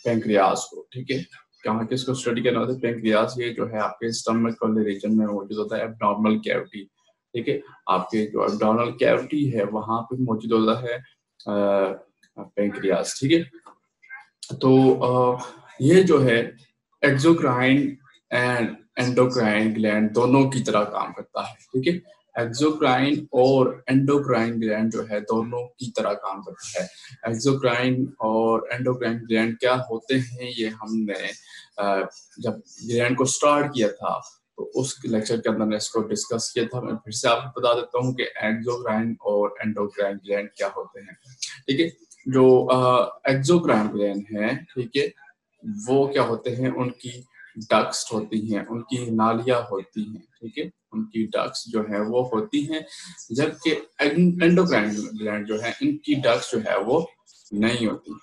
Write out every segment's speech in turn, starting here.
Pancreas को, ठीक है। कहाँ किसको स्टडी करना होता है? पेंक्रियाज। ये जो है आपके स्टमक वाले रीजन में मौजूद होता है, एब्डोमिनल कैविटी, ठीक है। आपके जो एब्डोमिनल कैविटी है वहां पे मौजूद होता है पेंक्रियाज, ठीक है। तो ये जो है एक्सोक्राइन एंड एंडोक्राइन ग्लैंड दोनों की तरह काम करता है, ठीक है। एक्सोक्राइन और एंडोक्राइन ग्लैंड जो है दोनों की तरह काम करता है। एक्सोक्राइन और एंडोक्राइन ग्लैंड क्या होते हैं, ये हमने जब ग्लैंड को स्टार्ट किया था तो उस लेक्चर के अंदर इसको डिस्कस किया था। मैं फिर से आपको बता देता हूँ कि एक्सोक्राइन और एंडोक्राइन ग्लैंड क्या होते हैं, ठीक है। जो एक्सोक्राइन ग्लैंड है, ठीक है, वो क्या होते हैं, उनकी डक्स होती हैं, उनकी नालियां होती हैं, ठीक है, उनकी डक्स जो है वो होती हैं। जबकि एंडोक्राइन ग्लैंड जो है इनकी डक्स जो है वो नहीं होती,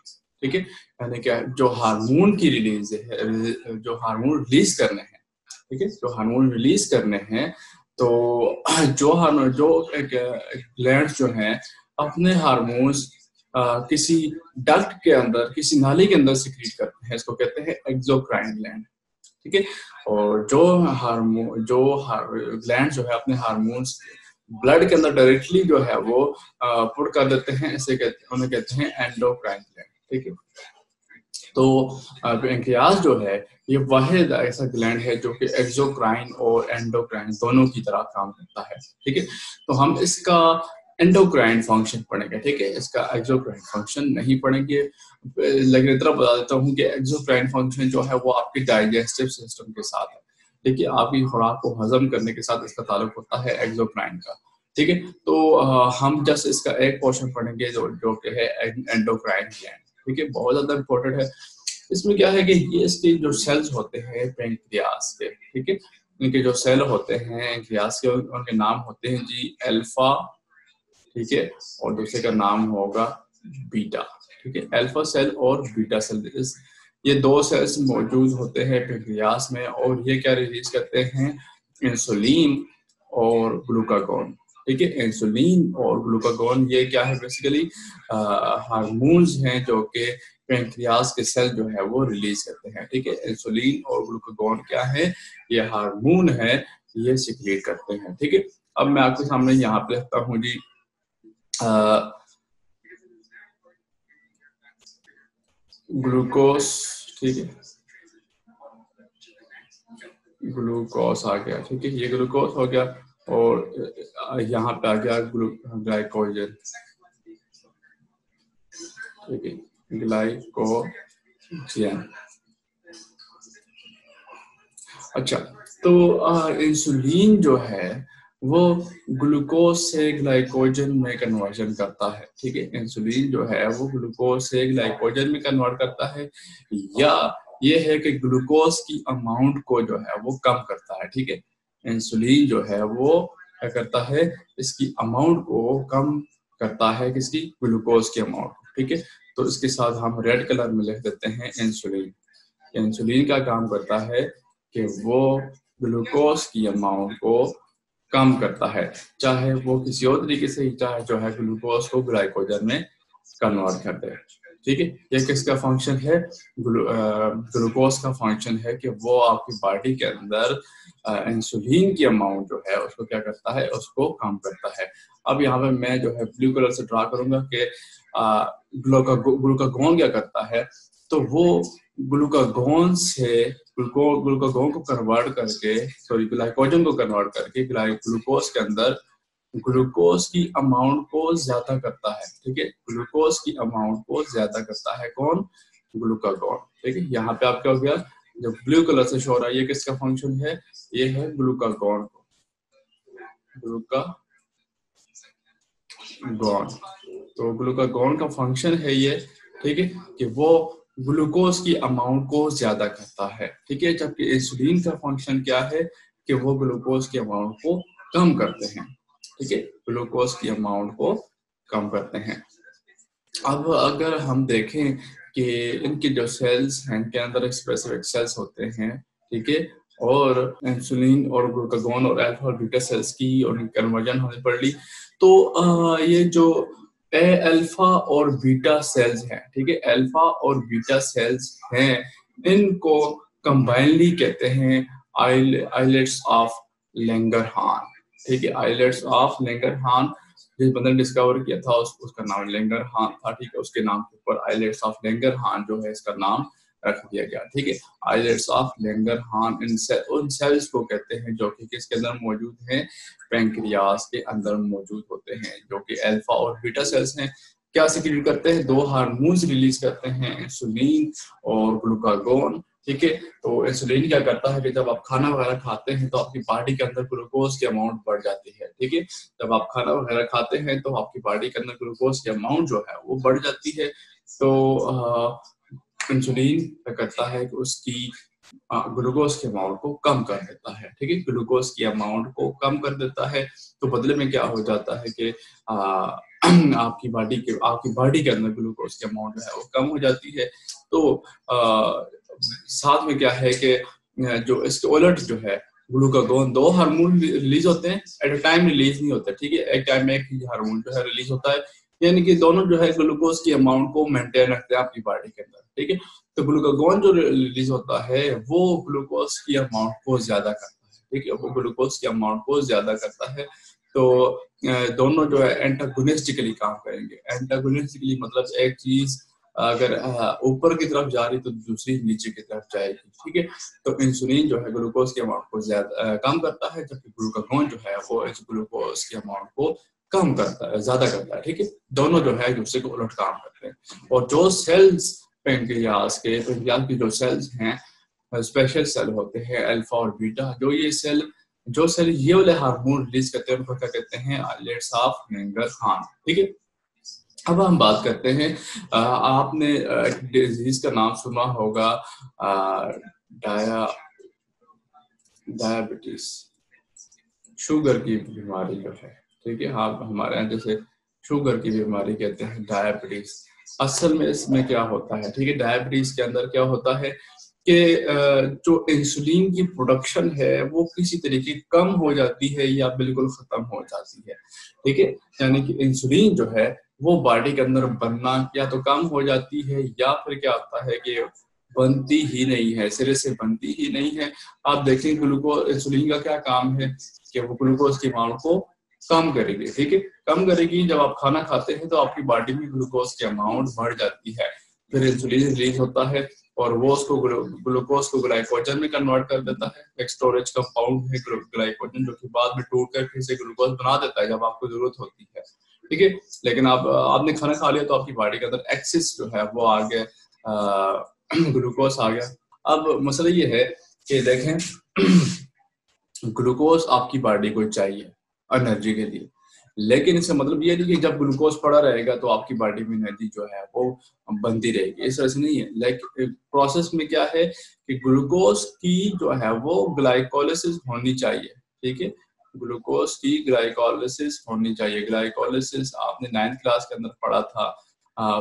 ठीक है। यानी क्या, जो हार्मोन की रिलीज है, जो हार्मोन रिलीज करने हैं, ठीक है, जो हार्मोन रिलीज करने हैं, तो जो हार्मोन जो ग्लैंड जो हैं अपने हार्मोन्स किसी डक्ट के अंदर, किसी नाली के अंदर सिक्रीट करते हैं, इसको कहते हैं एक्सोक्राइन ग्लैंड, ठीक है। और जो हार्मोन ग्लैंड जो है अपने हार्मोन्स ब्लड के अंदर डायरेक्टली जो है वो पुट कर देते हैं, इसे उन्हें कहते हैं एंडोक्राइन ग्लैंड, ठीक है। तो पेंक्रियाज जो है ये वाहिद ऐसा ग्लैंड है जो कि एक्सोक्राइन और एंडोक्राइन दोनों की तरह काम करता है, ठीक है। तो हम इसका एंडोक्राइन फंक्शन पढ़ेंगे, ठीक है, इसका एक्सोक्राइन फंक्शन नहीं पढ़ेंगे। लेकिन इतना बता देता हूँ कि एक्सोक्राइन फंक्शन जो है वो आपके डाइजेस्टिव सिस्टम के साथ है, ठीक है, आपकी खुराक को हजम करने के साथ इसका ताल्लुक होता है एक्सोक्राइन का, ठीक है। तो हम जस्ट इसका एक पोर्शन पढ़ेंगे जो कि है एंडोक्राइन ग्लैंड, ठीक है, बहुत ज्यादा इंपॉर्टेंट है। इसमें क्या है कि ये इसके जो सेल्स होते हैं पेंक्रियाज के, ठीक है, इनके जो सेल होते हैं पेंक्रियाज के, उनके नाम होते हैं जी अल्फा, ठीक है, और दूसरे का नाम होगा बीटा, ठीक है। अल्फा सेल और बीटा सेल, ये दो सेल्स मौजूद होते हैं पेंक्रियाज में, और ये क्या रिलीज करते हैं, इंसुलिन और ग्लूकागॉन, ठीक है। इंसुलिन और ग्लूकागॉन ये क्या है, बेसिकली हार्मोन्स हैं जो कि पेंक्रियाज के सेल जो है वो रिलीज करते हैं, ठीक है। इंसुलिन और ग्लूकागॉन क्या है, ये हार्मोन है, ये सिक्रिएट करते हैं, ठीक है। अब मैं आपके सामने यहाँ पे लिखता हूँ जी ग्लूकोस, ठीक है, ग्लूकोस आ गया, ठीक है, ये ग्लूकोस हो गया, और यहाँ पे आ गया ग्लाइकोजन, ठीक है, ग्लाइकोजन। अच्छा, तो इंसुलिन जो है वो ग्लूकोज से ग्लाइकोजन में कन्वर्जन करता है, ठीक है। इंसुलिन जो है वो ग्लूकोज से ग्लाइकोजन में कन्वर्ट करता है, या ये है कि ग्लूकोज की अमाउंट को जो है वो कम करता है, ठीक है। इंसुलिन जो है वो क्या करता है, इसकी अमाउंट को कम करता है, किसकी, ग्लूकोज की अमाउंट, ठीक है। तो इसके साथ हम रेड कलर में लिख देते हैं इंसुलिन। इंसुलिन का काम करता है कि वो ग्लूकोज की अमाउंट को कम करता है, चाहे वो किसी और तरीके से, चाहे जो है ग्लूकोज को ग्लाइकोजन में कन्वर्ट कर दे, ठीक है। ये किसका फंक्शन है, ग्लूकोज का फंक्शन है कि वो आपकी बॉडी के अंदर इंसुलिन की अमाउंट जो है उसको क्या करता है, उसको कम करता है। अब यहाँ पे मैं जो है ब्लू कलर से ड्रा करूंगा कि ग्लूकागॉन क्या करता है, तो वो ग्लूकागॉन से ग्लूकागॉन को कन्वर्ट करके, सॉरी ग्लाइकोजन को कन्वर्ट करके ग्लूकोज के अंदर ग्लूकोज की अमाउंट को ज्यादा करता है, ठीक है। ग्लूकोज की अमाउंट को ज्यादा करता है कौन, ग्लूकागॉन, ठीक है। यहाँ पे आपका हो गया, जो ब्लू कलर से शो रहा है ये किसका फंक्शन है, ये है ग्लूकागॉन, ग्लूकागॉन। तो ग्लूकागॉन का फंक्शन है ये, ठीक है, कि वो ग्लूकोज की अमाउंट को ज्यादा करता है, ठीक है। जबकि इंसुलिन का फंक्शन क्या है कि वो ग्लूकोज की अमाउंट को कम करते हैं, ठीक है, ग्लूकोज की अमाउंट को कम करते हैं। अब अगर हम देखें कि इनके जो सेल्स हैं, इनके अंदर स्पेसिफिक सेल्स होते हैं, ठीक है, और इंसुलिन और ग्लूकागॉन और अल्फा और बीटा सेल्स की और कन्वर्जन होने पड़ ली, तो ये जो अल्फा और बीटा सेल्स हैं, ठीक है, अल्फा और बीटा सेल्स हैं, इनको कंबाइनली कहते हैं आइलेट्स ऑफ लैंगरहान, ठीक है, आइलेट्स ऑफ लैंगरहान। जिस बंदे ने डिस्कवर किया था उसका नाम लैंगरहान था, ठीक है, उसके नाम के ऊपर आइलेट्स ऑफ लैंगरहान जो है इसका नाम रख दिया गया, ठीक है, आइलेट्स ऑफ लैंगरहान। उन सेल्स को कहते हैं जो कि किसके अंदर मौजूद हैं, पैंक्रियास के अंदर मौजूद होते हैं, जो कि अल्फा और बीटा सेल्स हैं। क्या सिक्रीट करते हैं, दो हार्मोन्स रिलीज करते हैं, इंसुलिन और ग्लूकागोन, ठीक है। तो इंसुलिन क्या करता है कि जब आप खाना वगैरह खाते हैं तो आपकी बॉडी के अंदर ग्लूकोज की अमाउंट बढ़ जाती है, ठीक है, जब आप खाना वगैरह खाते हैं तो आपकी बॉडी के अंदर ग्लूकोज की अमाउंट जो है वो बढ़ जाती है। तो इंसुलिन क्या करता है कि उसकी ग्लूकोज के अमाउंट को कम कर देता है, ठीक है, ग्लूकोज की अमाउंट को कम कर देता है। तो बदले में क्या हो जाता है कि आपकी बॉडी के अंदर ग्लूकोज की अमाउंट जो है वो कम हो जाती है। तो साथ में क्या है कि जो इसके उलट जो है ग्लूकागोन, दो हार्मोन रिलीज होते हैं, एट अ टाइम रिलीज नहीं होते, ठीक है, एक टाइम में एक ही हार्मोन जो है रिलीज होता है, यानी कि दोनों जो है ग्लूकोज की अमाउंट को मेंटेन रखते हैं अपनी बॉडी के अंदर, ठीक है। तो ग्लूकागोन जो रिलीज होता है वो ग्लूकोज की अमाउंट को ज्यादा करता है, ठीक है, वो ग्लूकोज की अमाउंट को ज्यादा करता है। तो दोनों जो है एंटागोनिस्टिकली काम करेंगे। एंटागोनिस्टिकली मतलब एक चीज अगर ऊपर की तरफ जा रही तो दूसरी नीचे की तरफ जाएगी, ठीक है। तो इंसुलिन जो है ग्लूकोज की अमाउंट को ज्यादा कम करता है, जबकि ग्लूकागोन जो है वो इस ग्लूकोज की अमाउंट को कम करता है, ज्यादा करता है, ठीक है। दोनों जो है दूसरे को उलट काम करते हैं। और जो सेल्स पैंक्रियास की जो सेल्स हैं, स्पेशल सेल होते हैं अल्फा और बीटा, जो सेल ये वाले हार्मोन रिलीज करते हैं उनको क्या कहते हैं, आइलेट्स ऑफ लैंगरहान, ठीक है। अब हम बात करते हैं, आपने डिजीज का नाम सुना होगा, डायबिटीज, शुगर की बीमारी जो है, ठीक है, आप हमारे यहाँ जैसे शुगर की बीमारी कहते हैं डायबिटीज। असल में इसमें क्या होता है, ठीक है, डायबिटीज के अंदर क्या होता है कि जो इंसुलिन की प्रोडक्शन है वो किसी तरीके कम हो जाती है या बिल्कुल खत्म हो जाती है, ठीक है, यानी कि इंसुलिन जो है वो बॉडी के अंदर बनना या तो कम हो जाती है या फिर क्या होता है कि बनती ही नहीं है, सिरे से बनती ही नहीं है। आप देखें ग्लूकोज, इंसुलिन का क्या काम है कि वो ग्लूकोज की मांग को कम करेगी, ठीक है, कम करेगी। जब आप खाना खाते हैं तो आपकी बॉडी में ग्लूकोज की अमाउंट बढ़ जाती है, फिर इंसुलिन रिलीज होता है और वो उसको ग्लूकोज को ग्लाइकोजन में कन्वर्ट कर देता है। एक स्टोरेज कंपाउंड है ग्लाइकोजन, जो कि बाद में टूट कर फिर से ग्लूकोज बना देता है जब आपको जरूरत होती है, ठीक है। लेकिन आपने खाना खा लिया तो आपकी बॉडी के अंदर एक्सेस जो है वो आ गया, ग्लूकोज आ गया। अब मसला ये है कि देखें ग्लूकोज आपकी बॉडी को चाहिए एनर्जी के लिए, लेकिन इसका मतलब ये नहीं कि जब ग्लूकोज पड़ा रहेगा तो आपकी बॉडी में एनर्जी जो है वो बनती रहेगी, इस तरह से नहीं है। लाइक प्रोसेस में क्या है कि ग्लूकोज की जो है वो ग्लाइकोलिसिस होनी चाहिए, ठीक है, ग्लूकोज की ग्लाइकोलिसिस होनी चाहिए। ग्लाइकोलिसिस आपने 9th क्लास के अंदर पढ़ा था,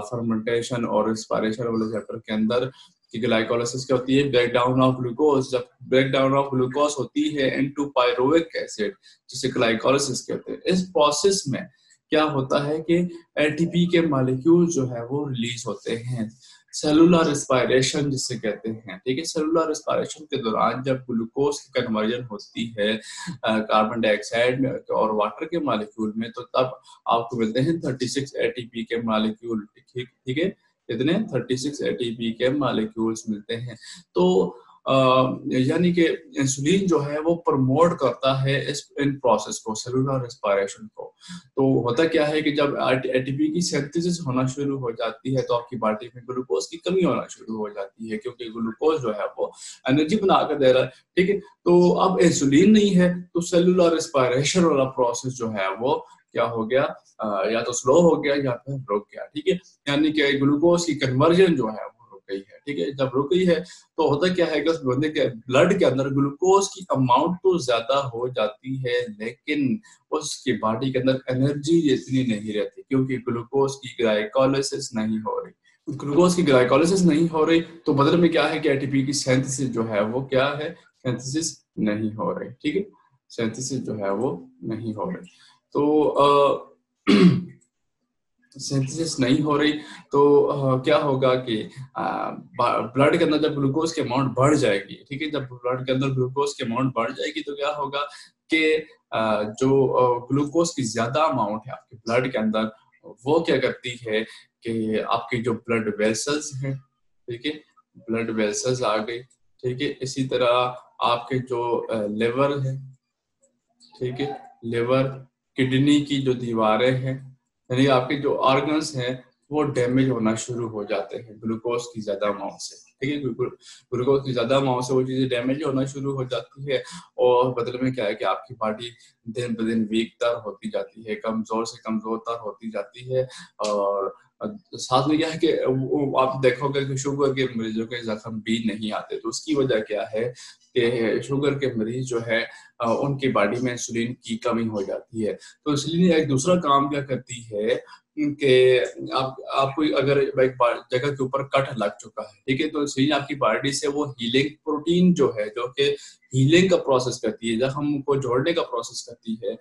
फर्मेंटेशन और रेस्पिरेशन वाले चैप्टर के अंदर, कि ग्लाइकोलिसिस क्या होती है, ब्रेक डाउन ऑफ ग्लूकोज। जब ब्रेक डाउन ऑफ ग्लूकोज होती है इनटू पायरुविक एसिड, जिसे ग्लाइकोलिसिस कहते हैं, इस प्रोसेस में क्या होता है कि एटीपी के मॉलिक्यूल जो है वो रिलीज होते हैं, सेलुलर रेस्पिरेशन जिसे कहते हैं, ठीक है। सेलुलर रेस्पिरेशन के दौरान जब ग्लूकोज की कन्वर्जन होती है कार्बन डाइऑक्साइड में और वाटर के मॉलिक्यूल में, तो तब आपको मिलते हैं 36 एटीपी के मॉलिक्यूल, ठीक है, इतने 36 एटीपी के मॉलिक्यूल्स मिलते हैं। तो यानी कि इंसुलिन जो है वो प्रमोट करता है इन प्रोसेस को, सेलुलर रेस्पिरेशन को। तो होता क्या है कि जब एटीपी की सिंथेसिस होना शुरू हो जाती है तो आपकी बॉडी में ग्लूकोज की कमी होना शुरू हो जाती है, क्योंकि ग्लूकोज जो है वो एनर्जी बना कर दे रहा है, ठीक है। तो अब इंसुलिन नहीं है तो सेलुलर रेस्पिरेशन वाला प्रोसेस जो है वो क्या हो गया, या तो स्लो हो गया या फिर रुक गया, ठीक है, यानी कि ग्लूकोज की कन्वर्जन जो है वो रुक गई है, ठीक है। जब रुक गई है तो होता क्या है कि उस बंदे के ब्लड के अंदर ग्लूकोज की अमाउंट तो ज्यादा हो जाती है, लेकिन उसकी बॉडी के अंदर एनर्जी इतनी नहीं रहती, क्योंकि ग्लूकोज की ग्लाइकोलिसिस नहीं हो रही। ग्लूकोज की ग्लाइकोलिसिस नहीं हो रही तो बदले में क्या है कि एटीपी की सिंथेसिस जो है वो क्या है, सिंथेसिस नहीं हो रही, ठीक है, सिंथेसिस जो है वो नहीं हो रही। तो सिंथेसिस नहीं हो रही तो क्या होगा कि ब्लड के अंदर जब ग्लूकोज की अमाउंट बढ़ जाएगी, ठीक है, जब ब्लड के अंदर ग्लूकोज की अमाउंट बढ़ जाएगी तो क्या होगा कि जो ग्लूकोज की ज्यादा अमाउंट है आपके ब्लड के अंदर, वो क्या करती है कि आपकी जो ब्लड वेसल्स हैं, ठीक है, ब्लड वेसल्स आ गई, ठीक है, इसी तरह आपके जो लिवर है, ठीक है, लिवर, किडनी की जो दीवारें हैं, यानी आपके जो ऑर्गन्स हैं वो डैमेज होना शुरू हो जाते हैं ग्लूकोज की ज्यादा अमाउंट से, ठीक है, ग्लूकोज की ज्यादा अमाउंट से वो चीजें डैमेज होना शुरू हो जाती है और बदले में क्या है कि आपकी बॉडी दिन ब दिन वीकतर होती जाती है, कमजोर से कमजोरतर होती जाती है। और साथ में क्या है कि आप देखोगे कि शुगर के मरीजों के जख्म भी नहीं आते, तो उसकी वजह क्या है कि शुगर के मरीज जो है उनकी बॉडी में इंसुलिन की कमी हो जाती है। तो इंसुलिन एक दूसरा काम क्या करती है कि आपको अगर एक जगह के ऊपर कट लग चुका है, ठीक है, तो इंसुलिन आपकी बॉडी से वो हीलिंग प्रोटीन जो है, जो कि हीलिंग का प्रोसेस करती है, जब हमको जोड़ने का प्रोसेस करती है,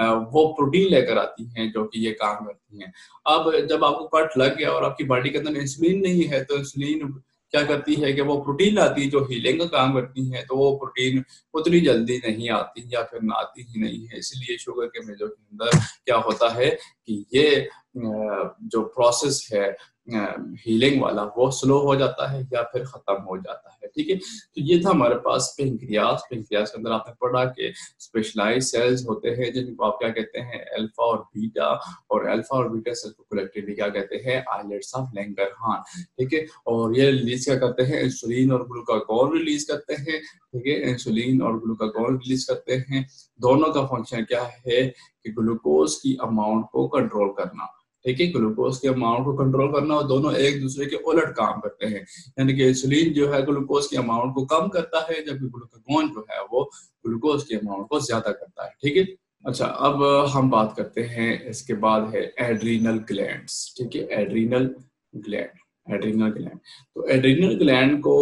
वो प्रोटीन लेकर आती हैं जो कि ये काम करती हैं। अब जब आपको कट लग गया और आपकी बॉडी के अंदर इंसुलिन नहीं है, तो इंसुलिन क्या करती है कि वो प्रोटीन लाती है जो हीलिंग का काम करती है, तो वो प्रोटीन उतनी जल्दी नहीं आती या फिर आती ही नहीं है। इसलिए शुगर के मरीजों के अंदर क्या होता है कि ये जो प्रोसेस है हीलिंग वाला, वो स्लो हो जाता है या फिर खत्म हो जाता है, ठीक है। तो ये था हमारे पास पेंक्रियास। पेंक्रियास के अंदर आपने पढ़ा कि स्पेशलाइज सेल्स होते हैं जिनको आप क्या कहते हैं, अल्फा और बीटा, और अल्फा और बीटा सेल को कलेक्टिवली क्या कहते हैं, आइलेट्स ऑफ लैंगरहान, ठीक है। और ये रिलीज क्या करते हैं, इंसुलिन और ग्लूकागॉन रिलीज करते हैं, ठीक है, इंसुलिन और ग्लूकागॉन रिलीज करते हैं। दोनों का फंक्शन क्या है कि ग्लूकोज की अमाउंट को कंट्रोल करना, ठीक है, ग्लूकोज के अमाउंट को कंट्रोल करना, और दोनों एक दूसरे के उलट काम करते हैं। यानी कि इंसुलिन जो है ग्लूकोज की अमाउंट को कम करता है, जबकि ग्लूकागॉन जो है वो ग्लूकोज की अमाउंट को ज्यादा करता है, ठीक है। अच्छा, अब हम बात करते हैं, इसके बाद है एड्रीनल ग्लैंड्स, ठीक है, एड्रीनल ग्लैंड, एड्रीनल ग्लैंड। तो एड्रीनल ग्लैंड को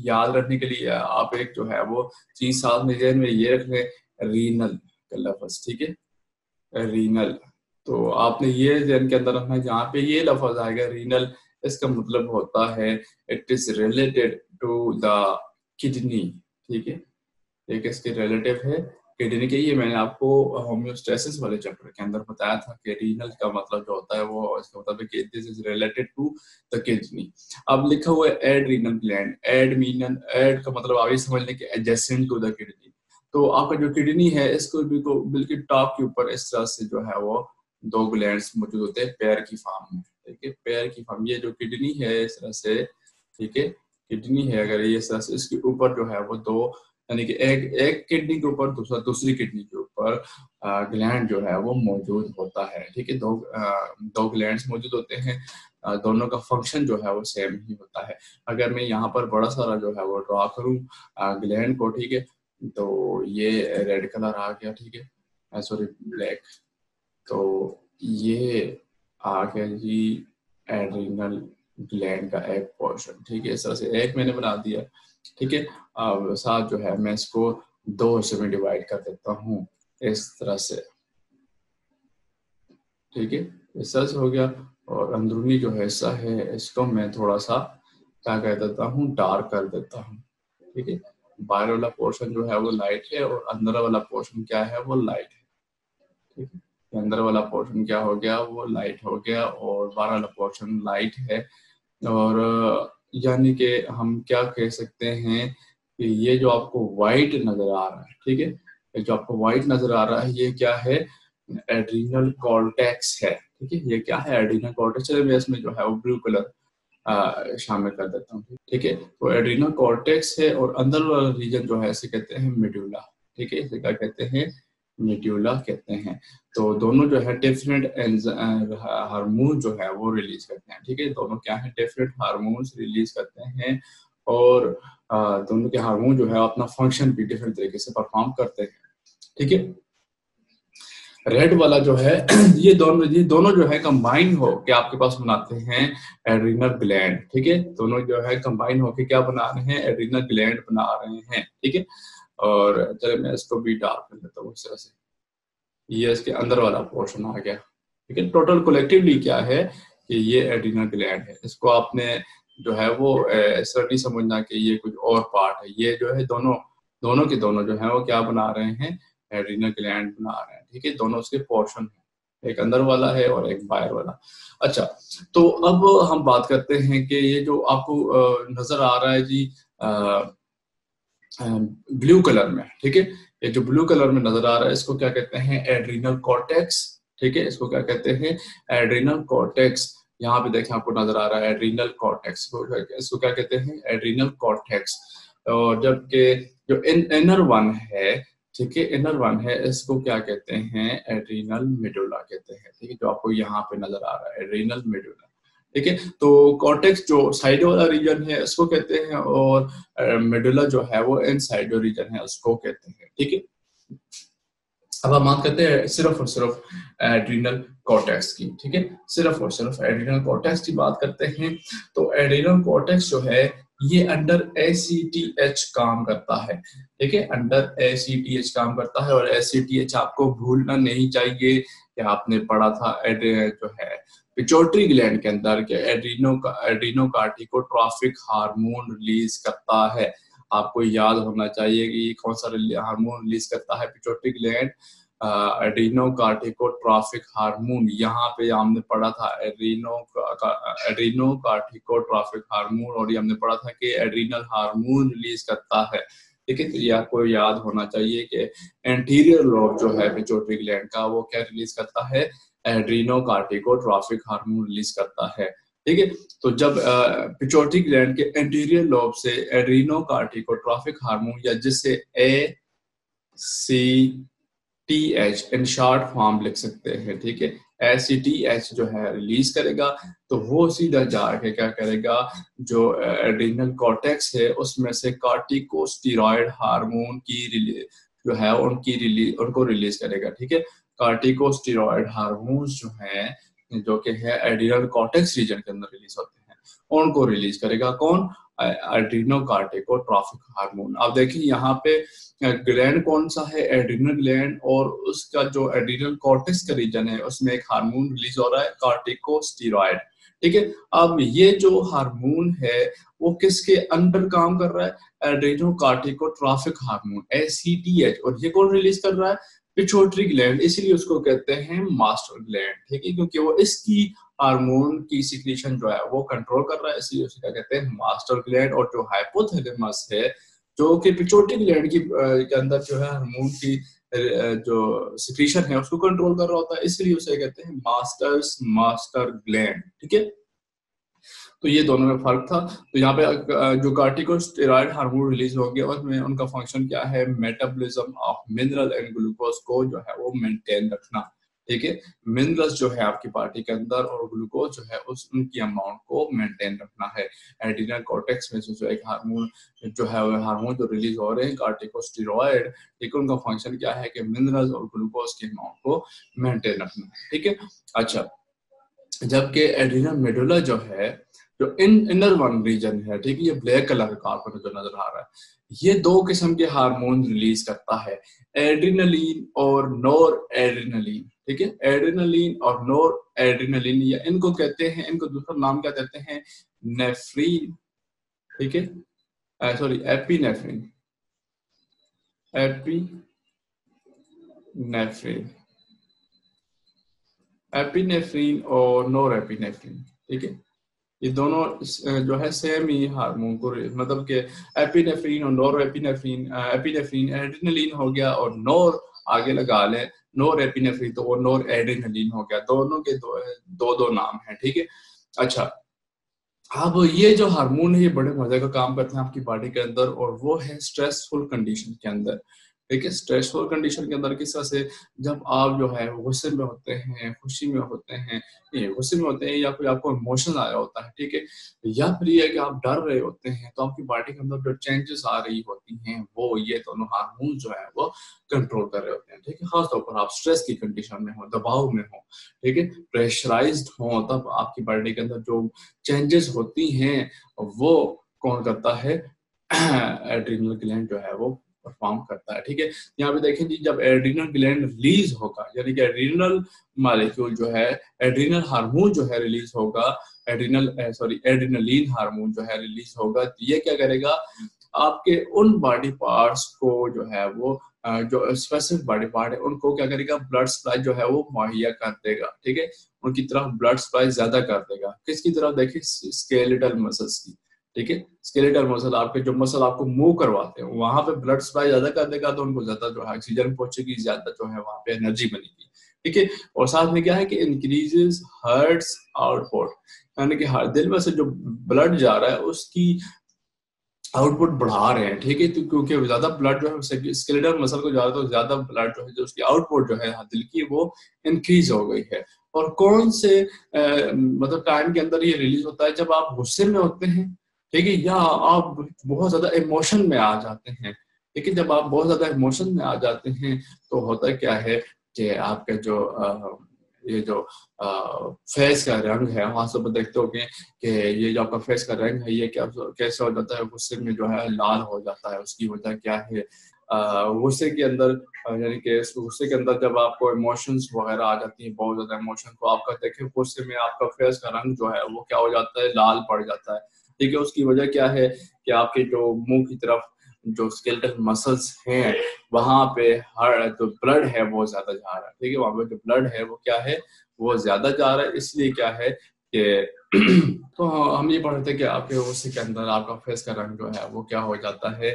याद रखने के लिए आप एक जो है वो चीज साथ में जहन में ये रख लें, रीनल का लफ्ज, ठीक है, रीनल। तो आपने ये जहन के अंदर रखना है, जहाँ पे ये लफ्ज आएगा रीनल, इसका मतलब होता है it is related to the kidney, ठीक है, एक इसके रिलेटिव है किडनी के। ये मैंने आपको होम्योस्टेसिस वाले चैप्टर के अंदर बताया था कि रीनल का मतलब जो होता है वो इसका मतलब है कि this is related to the kidney. अब लिखा हुआ है एड्रीनल ग्लैंड, एड का मतलब आप ये समझ लें कि एडजेसेंट टू द किडनी। तो आपका जो किडनी है इसको बिल्कुल टॉप के ऊपर इस तरह से जो है वो दो ग्लैंड्स मौजूद होते हैं पैर की फॉर्म में, ठीक है, पैर की फॉर्म। ये जो किडनी है इस तरह से, ठीक है, किडनी है अगर ये इस तरह से, इसके ऊपर जो है वो दो, यानी कि एक किडनी के ऊपर दूसरी किडनी के ऊपर ग्लैंड जो है वो मौजूद होता है, ठीक है, दो ग्लैंड्स मौजूद होते हैं। दोनों का फंक्शन जो है वो सेम ही होता है। अगर मैं यहाँ पर बड़ा सारा जो है वो ड्रॉ करूँ ग्लैंड को, ठीक है, तो ये रेड कलर आ गया, ठीक है, सॉरी ब्लैक। तो ये आ गया जी एड्रिनल ग्लैंड का एक पोर्शन, ठीक है, इस तरह से एक मैंने बना दिया, ठीक है। अब साथ जो है मैं इसको दो हिस्से में डिवाइड कर देता हूँ इस तरह से, ठीक है, इस तरह से हो गया। और अंदरूनी जो हिस्सा है इसको मैं थोड़ा सा क्या कर देता हूँ, डार्क कर देता हूँ, ठीक है। बाहर वाला पोर्शन जो है वो लाइट है और अंदर वाला पोर्शन क्या है, वो लाइट है, ठीक है। अंदर वाला पोर्शन क्या हो गया, वो लाइट हो गया और बाहर वाला पोर्शन लाइट है। और यानी कि हम क्या कह सकते हैं कि ये जो आपको व्हाइट नजर आ रहा है, ठीक है, ये जो आपको व्हाइट नजर आ रहा है ये क्या है, एड्रीनल कॉर्टेक्स है, ठीक है। ये क्या है, एड्रीनल कॉर्टेक्स। चलिए मैं इसमें जो है वो ब्लू कलर शामिल कर देता हूँ, ठीक है। तो एड्रीनल कॉर्टेक्स है और अंदर वाला रीजन जो है इसे कहते हैं मेडुला, ठीक है, इसे क्या कहते हैं, मेड्यूला कहते हैं। तो दोनों जो है डिफरेंट हार्मोन जो है वो रिलीज करते हैं, ठीक है, दोनों क्या है, डिफरेंट हार्मोन्स रिलीज करते हैं। और दोनों के हार्मोन जो है अपना फंक्शन भी डिफरेंट तरीके से परफॉर्म करते हैं, ठीक है। रेड वाला जो है ये दोनों जो है कंबाइन हो के आपके पास बनाते हैं एड्रीनल ग्लैंड, ठीक है, दोनों जो है कंबाइन होके क्या बना रहे हैं, एड्रीनल ग्लैंड बना रहे हैं, ठीक है। और चलिए मैं इसको भी डार्क कर लेता हूँ इस तरह से, ये इसके अंदर वाला पोर्शन आ गया, ठीक है। टोटल कोलेक्टिवली क्या है कि ये एड्रीनल ग्लैंड है। इसको आपने जो है वो ऐसा नहीं समझना कि ये कुछ और पार्ट है। ये जो है दोनों दोनों के दोनों जो है वो क्या बना रहे हैं, एड्रीनल ग्लैंड बना रहे हैं। ठीक है, दोनों उसके पोर्शन है, एक अंदर वाला है और एक बाहर वाला। अच्छा, तो अब हम बात करते हैं कि ये जो आपको नजर आ रहा है जी ब्लू कलर में, ठीक है, ये जो ब्लू कलर में नजर आ रहा है इसको क्या कहते हैं, एड्रीनल कॉर्टेक्स। ठीक है, इसको क्या कहते हैं, एड्रीनल कॉर्टेक्स। यहाँ पे देखें आपको नजर आ रहा है एड्रीनल कॉर्टेक्स, इसको क्या कहते हैं, एड्रीनल कॉर्टेक्स। और जबकि जो इनर वन है, ठीक है, इनर वन है, इसको क्या कहते हैं, एड्रीनल मेडुला कहते हैं। ठीक है, जो आपको यहाँ पे नजर आ रहा है एड्रीनल मेडुला। ठीक है, तो कॉर्टेक्स जो साइड वाला रीजन है उसको कहते हैं, और मेडुला जो है वो इनसाइड रीजन है उसको कहते हैं। ठीक है, अब हम बात करते हैं सिर्फ और सिर्फ एड्रीनल कॉर्टेक्स की। ठीक है, सिर्फ और सिर्फ एड्रीनल कॉर्टेक्स की बात करते हैं। तो एड्रीनल कॉर्टेक्स जो है ये अंडर ACTH काम करता है। ठीक है, अंडर ACTH काम करता है, और ACTH आपको भूलना नहीं चाहिए कि आपने पढ़ा था जो है पिट्यूटरी ग्लैंड के अंदर के एड्रीनोकार्टिकोट्रॉफिक हार्मोन रिलीज करता है। आपको याद होना चाहिए कि कौन सा हार्मोन रिलीज करता है पिट्यूटरी ग्लैंड, एड्रीनोकार्टिकोट्रॉफिक हार्मोन। यहाँ पे हमने पढ़ा था एड्रीनोकार्टिकोट्रॉफिक हार्मोन, और ये हमने पढ़ा था कि एड्रीनल हार्मोन रिलीज करता है। ठीक है, तो ये आपको याद होना चाहिए कि एंटीरियर लोब जो है पिट्यूटरी ग्लैंड का वो क्या रिलीज करता है, एड्रीनोकार्टिकोट्रॉफिक हार्मोन रिलीज करता है। ठीक है, तो जब पिट्यूटरी ग्लैंड के एंटीरियर लोब से एड्रीनोकार्टिकोट्रॉफिक हार्मोन, या जिसे ACTH इन शॉर्ट फॉर्म लिख सकते हैं, ठीक है, ACTH जो है रिलीज करेगा, तो वो सीधा जाके क्या करेगा, जो एड्रीनल कॉर्टेक्स है उसमें से कार्टिकोस्टेरॉइड हार्मोन की जो है उनको रिलीज करेगा। ठीक है, कार्टिकोस्टेरॉइड हार्मोन्स जो हैं, जो कि है एड्रीनल कॉर्टेक्स रीजन के अंदर रिलीज होते हैं, उनको रिलीज करेगा कौन, एड्रीनोकार्टिकोट्रॉफिक हार्मोन। अब देखिए यहाँ पे ग्लैंड कौन सा है, एड्रीनल ग्लैंड, और उसका जो एड्रीनल कॉर्टेक्स का रीजन है उसमें एक हार्मोन रिलीज हो रहा है, कार्टिकोस्टेरॉइड। ठीक है, अब ये जो हार्मोन है वो किसके अंडर काम कर रहा है, एड्रीनोकार्टिकोट्रॉफिक हार्मोन ACTH, और ये कौन रिलीज कर रहा है, पिट्यूटरी ग्लैंड। इसलिए उसको कहते हैं मास्टर ग्लैंड। ठीक है, क्योंकि वो इसकी हार्मोन की सिक्रीशन जो है वो कंट्रोल कर रहा है, इसलिए उसे क्या कहते हैं, मास्टर ग्लैंड। और जो हाइपोथैलेमस है, जो कि पिट्यूटरी ग्लैंड की के अंदर जो है हार्मोन की जो सिक्रीशन है उसको कंट्रोल कर रहा होता है, इसलिए उसे कहते हैं मास्टर ग्लैंड। ठीक है, तो ये दोनों में फर्क था। तो यहाँ पे जो कार्टिकोस्टेरॉइड हार्मोन रिलीज होंगे उसमें उनका फंक्शन क्या है, metabolism of mineral and glucose को जो है वो मेंटेन रखना। ठीक है, मिनरल्स जो है आपकी बॉडी के अंदर और ग्लूकोज जो है उनकी अमाउंट को मेंटेन रखना है। एड्रीनल कॉर्टेक्स में से जो एक हार्मोन जो है वो हार्मोन जो रिलीज हो रहे हैं कार्टिकोस्टेरॉइड, ठीक है, उनका फंक्शन क्या है कि मिनरल्स और ग्लूकोज की अमाउंट को मेंटेन रखना। ठीक है, अच्छा, जबकि एड्रीनल मेडुला जो है, जो इनर वन रीजन है, ठीक है, ये ब्लैक कलर का आपको जो नजर आ रहा है, ये दो किस्म के हार्मोन रिलीज करता है, एड्रीनलिन और नोर एड्रीनलिन। ठीक है, एड्रीनलिन और नोर एड्रीनलिन, या इनको कहते हैं, इनको दूसरा नाम क्या कहते हैं, नेफ्रीन। ठीक है, सॉरी, एपिनेफ्रीन, एपिनेफ्रीन और नोर एपिनेफ्रीन। ठीक है, ये दोनों जो है सेम ही हार्मोन को, मतलब कि एपिनेफ्रीन और नोर एपिनेफ्रीन, एपिनेफ्रीन एड्रीनलिन हो गया, और नोर आगे लगा ले नोर एपिनेफ्रीन, तो वो नोर एड्रीनलिन हो गया। दोनों के दो नाम हैं। ठीक है, अच्छा, अब ये जो हार्मोन है ये बड़े मजे का काम करते हैं आपकी बॉडी के अंदर, और वो है स्ट्रेसफुल कंडीशन के अंदर। ठीक है, स्ट्रेसफुल कंडीशन के अंदर किस तरह से, जब आप जो है गुस्से में होते हैं, खुशी में होते हैं, गुस्से में होते हैं, या कोई आपको इमोशन आया होता है, ठीक है, या फिर ये है कि आप डर रहे होते हैं, तो आपकी बॉडी के अंदर जो चेंजेस आ रही होती हैं वो ये दोनों हार्मोन जो है वो कंट्रोल कर रहे होते हैं। ठीक है, खासतौर पर आप स्ट्रेस की कंडीशन में हो, दबाव में हो, ठीक है, प्रेशराइज्ड हो, तब आपकी बॉडी के अंदर जो चेंजेस होती हैं वो कौन करता है, एड्रीनल ग्लैंड जो है वो परफॉर्म करता है, ठीक है। यहाँ पे देखें जी, जब एड्रीनल ग्लैंड रिलीज होगा, यानी कि एड्रीनल मॉलिक्यूल जो है, एड्रीनल हार्मोन जो है रिलीज होगा, एड्रीनलिन हार्मोन जो है रिलीज होगा, तो ये क्या करेगा, आपके उन बॉडी पार्ट्स को जो है वो जो स्पेसिफिक बॉडी पार्ट है उनको क्या करेगा, ब्लड सप्लाई जो है वो मुहैया कर देगा, ठीक है। उनकी तरफ ब्लड सप्लाई ज्यादा कर देगा। किसकी तरफ, देखिए स्केलेटल मसल्स की, ठीक है। स्केलेटल मसल, आपके जो मसल आपको मूव करवाते हैं वहां पे ब्लड सप्लाई ज्यादा कर देगा, तो उनको ज्यादा जो है ऑक्सीजन पहुंचेगी, ज्यादा जो है वहां पे एनर्जी बनेगी, ठीक है। और साथ में क्या है कि इंक्रीजेस हार्ट्स आउटपुट, यानी कि हर दिल में से जो ब्लड जा रहा है उसकी आउटपुट बढ़ा रहे हैं, ठीक है। तो क्योंकि ज्यादा ब्लड जो है स्केलेटल मसल को जा रहा है, तो ज्यादा ब्लड जो है, जो उसकी आउटपुट जो है दिल की, वो इंक्रीज हो गई है। और कौन से मतलब टाइम के अंदर ये रिलीज होता है, जब आप गुस्से में होते हैं, ठीक है, या आप बहुत ज्यादा इमोशन में आ जाते हैं, ठीक है। जब आप बहुत ज्यादा इमोशन में आ जाते हैं तो होता क्या है कि आपका जो ये जो फेस का रंग है, वहां से देखते हो कि ये जो आपका फेस का रंग है, ये क्या कैसे हो जाता है, गुस्से में जो है लाल हो जाता है। उसकी वजह क्या है, गुस्से के अंदर, यानी कि गुस्से के अंदर जब आपको इमोशंस वगैरह आ जाती है, बहुत ज्यादा इमोशन, तो आपका देखिए गुस्से में आपका फेस का रंग जो है वो क्या हो जाता है, लाल पड़ जाता है, ठीक है। उसकी वजह क्या है कि आपके जो मुंह की तरफ जो स्केलेटल मसल्स हैं वहां पे हर जो ब्लड है वो ज्यादा जा रहा है, ठीक है। वहां पे जो ब्लड है वो क्या है, वो ज्यादा जा रहा है, इसलिए क्या है कि तो हम ये पढ़ते हैं कि आपके गुस्से के अंदर आपका फेस का रंग जो है वो क्या हो जाता है,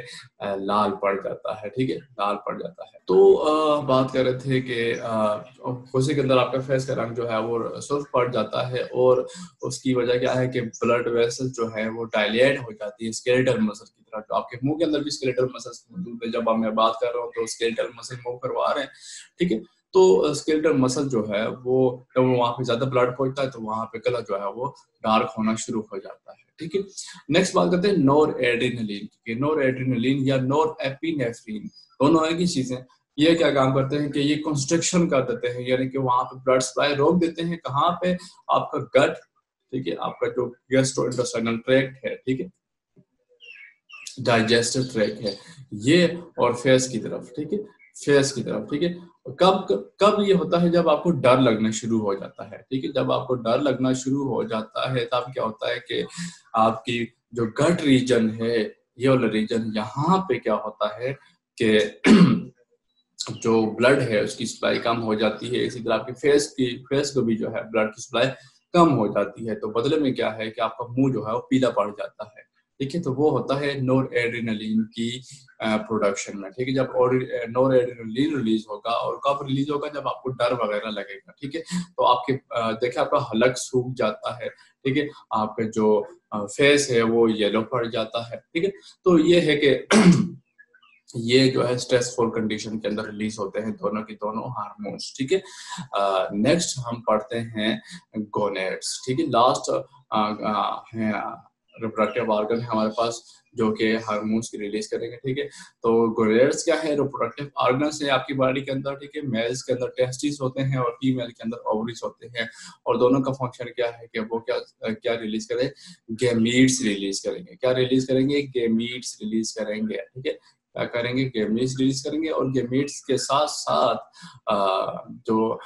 लाल पड़ जाता है, ठीक है, लाल पड़ जाता है। तो बात कर रहे थे कि गुस्से के अंदर आपका फेस का रंग जो है वो सुर्ख पड़ जाता है, और उसकी वजह क्या है कि ब्लड वेसल जो है वो डायलेट हो जाती है स्केलेटल मसल की तरह। तो आपके मुंह के अंदर भी स्केलेटल मसल्स मौजूद है, जब मैं बात कर रहा हूँ तो स्केलेटल मसल मूव करवा रहे हैं, ठीक है। तो स्केलेटल मसल जो है वो जब वहां पे ज्यादा ब्लड पहुंचता है तो वहां पे कलर जो है वो डार्क होना शुरू हो जाता है, ठीक है। नेक्स्ट बात करते हैं नोर एड्रीनलिन की। नोर एड्रीनलिन या नोर एपिनेफ्रिन दोनों एक ही चीजें। ये क्या काम करते हैं कि ये कंस्ट्रक्शन कर देते हैं, यानी कि वहां पे ब्लड सप्लाई रोक देते हैं, कहाँ पे, आपका गट, ठीक है, आपका जो गैस्ट्रोइंटेस्टाइनल ट्रैक्ट है, ठीक है, डाइजेस्टिव ट्रैक है ये, और फेस की तरफ, ठीक है, फेस की तरफ, ठीक है। कब कब ये होता है, जब आपको डर लगना शुरू हो जाता है, ठीक है। जब आपको डर लगना शुरू हो जाता है तब क्या होता है कि आपकी जो गट रीजन है, ये वाला रीजन, यहाँ पे क्या होता है कि जो ब्लड है उसकी सप्लाई कम हो जाती है। इसी तरह आपकी फेस को भी जो है ब्लड की सप्लाई कम हो जाती है, तो बदले में क्या है कि आपका मुंह जो है वो पीला पड़ जाता है, ठीक है। तो वो होता है नोर एड्रीनलिन की प्रोडक्शन में, ठीक है। जब नोर एड्रीनलिन रिलीज होगा, और कब रिलीज होगा, जब आपको डर वगैरह लगेगा, ठीक है। तो आपके देखिए आपका हलक सूख जाता है, ठीक है, आपका जो फेस है वो येलो पड़ जाता है, ठीक है। तो ये है कि ये जो है स्ट्रेसफुल कंडीशन के अंदर रिलीज होते हैं दोनों के दोनों हार्मोन्स, ठीक है। नेक्स्ट हम पढ़ते हैं गोनेड्स, ठीक है। लास्ट है रिप्रोडक्टिव ऑर्गन है हमारे पास जो कि हार्मोन्स की रिलीज करेंगे, ठीक है। तो गोनेड्स क्या है, रिप्रोडक्टिव ऑर्गन्स है आपकी बॉडी के अंदर, ठीक है। मेल्स के अंदर टेस्टिस होते हैं और फीमेल के अंदर ओवरीज होते हैं, और दोनों का फंक्शन क्या है कि वो क्या रिलीज करें, गेमीट्स रिलीज करेंगे। क्या रिलीज करेंगे, गेमीट्स रिलीज करेंगे, ठीक है। क्या करेंगे, गेमीट्स रिलीज करेंगे, और गेमीट्स के साथ साथ जो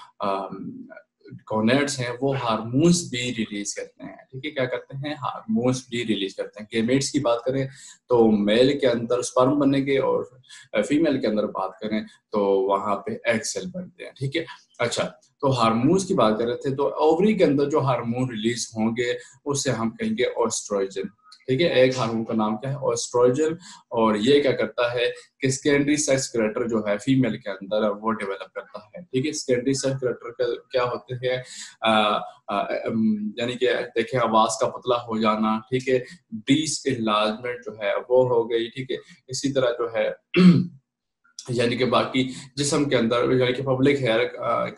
गोनेड्स हैं वो हार्मोन्स भी रिलीज करते हैं, ठीक है। क्या करते हैं, हार्मोन्स भी रिलीज करते हैं। गेमेट्स की बात करें तो मेल के अंदर स्पर्म बनेंगे, और फीमेल के अंदर बात करें तो वहां पे एग सेल बनते हैं, ठीक है। अच्छा, तो हार्मोन्स की बात कर रहे थे, तो ओवरी के अंदर जो हार्मोन रिलीज होंगे उसे हम कहेंगे ऑस्ट्रोजन, ठीक है। एक हार्मोन का नाम क्या है, ऑस्ट्रोजन, और ये क्या करता है कि सेकेंडरी सेक्स कैरेक्टर जो है फीमेल के अंदर वो डेवलप करता है, ठीक है। सेकेंडरी सेक्स कैरेक्टर क्या होते हैं, यानी कि देखिए आवाज का पतला हो जाना, ठीक है, ब्रीस्ट इनलार्जमेंट जो है वो हो गई, ठीक है। इसी तरह जो है यानी कि बाकी जिस्म के अंदर यानी कि पब्लिक हेयर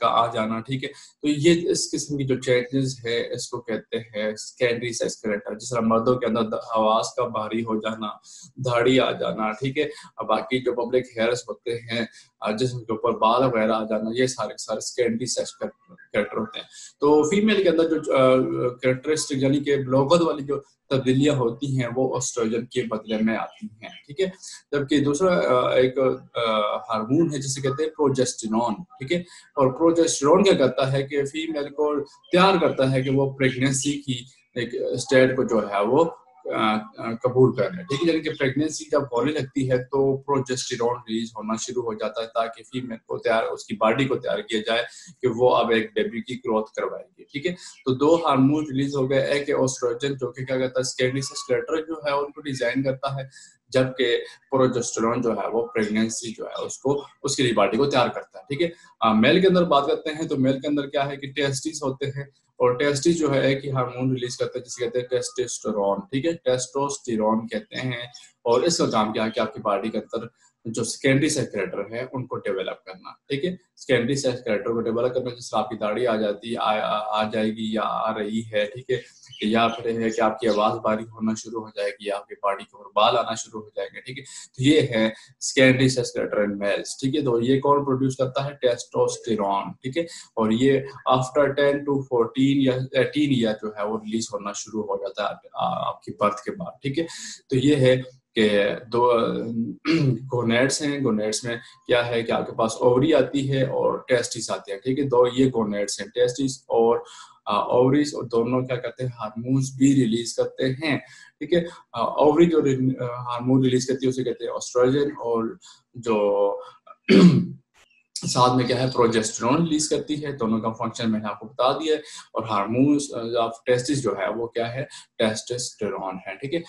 का आ जाना, ठीक है। तो ये इस किस्म की जो चेंजेस है इसको कहते हैं सेकेंडरी सेक्स कैरेक्टर। जिस तरह मर्दों के अंदर आवाज का भारी हो जाना, दाढ़ी आ जाना, ठीक है। बाकी जो पब्लिक हेयर्स होते हैं, जिस्म के ऊपर बाल वगैरह आ जाना, ये सारे सारे सेकेंडरी सेक्स कैरेक्टर होते हैं। तो फीमेल के अंदर जो कैरेक्टरिस्टिक यानी कि लोगों वाली जो तब्दीलियां होती हैं वो एस्ट्रोजन के बदले में आती हैं, ठीक है। जबकि दूसरा एक हार्मोन है जिसे कहते हैं प्रोजेस्टेरॉन, ठीक है। और प्रोजेस्टेरॉन क्या करता है कि फीमेल को तैयार करता है कि वो प्रेगनेंसी की एक स्टेट को जो है वो कबूल कर ले, ठीक है। यानी कि प्रेगनेंसी जब होने लगती है तो प्रोजेस्टेरॉन रिलीज होना शुरू हो जाता है ताकि फीमेल को तैयार, उसकी बॉडी को तैयार किया जाए कि वो अब एक बेबी की ग्रोथ करवाएगी, ठीक है। तो दो हार्मोन रिलीज हो गए, एक एस्ट्रोजन जो कि क्या करता है सेकेंडरी सेक्स कैरेक्टर जो है उनको डिजाइन करता है, जबकि प्रोजेस्टेरॉन जो है वो प्रेगनेंसी जो है उसको उसके लिए बॉडी को तैयार करता है, ठीक है। मेल के अंदर बात करते हैं तो मेल के अंदर क्या है कि टेस्टिस होते हैं, और टेस्टिस जो है एक ही हार्मोन रिलीज करते हैं जिसे कहते हैं टेस्टोस्टेरोन, ठीक है, टेस्टोस्टेरोन कहते हैं। और इसका काम क्या है कि आपकी बॉडी के अंदर जो सेकेंडरी सेक्स कैरेक्टर है उनको डेवलप करना, ठीक है। सेकेंडरी सेक्स कैरेक्टर को डेवलप करना, जिससे आपकी दाढ़ी आ जाती आ जाएगी या आ रही है, ठीक है। या फिर है कि आपकी आवाज बारीक होना शुरू हो जाएगी, आपकी बॉडी के ऊपर बाल आना शुरू हो जाएंगे, ठीक है। तो ये है secondary sex character in males, ठीक है। तो ये कौन प्रोड्यूस करता है? टेस्टोस्टेरोन, ठीक है। और ये आफ्टर 10 to 14 या 18 ईयर जो है वो रिलीज होना शुरू हो जाता है आपकी बर्थ के बाद, ठीक है। तो ये है कि दो गोनेड्स हैं। गोनेड्स में क्या है कि आपके पास ओवरी आती है और टेस्टिस आती है, ठीक है। दो ये गोनेड्स हैं, टेस्टिस और ओवरीज, और दोनों क्या करते हैं हार्मोन्स भी रिलीज करते हैं, ठीक है। ओवरी जो हार्मोन रिलीज करती है उसे कहते हैं एस्ट्रोजन, और जो साथ में क्या है प्रोजेस्टेरॉन रिलीज करती है। दोनों का फंक्शन मैंने आपको बता दिया है। और हार्मोन्स ऑफ टेस्टिस जो है वो क्या है? टेस्टोस्टेरोन है, ठीक है।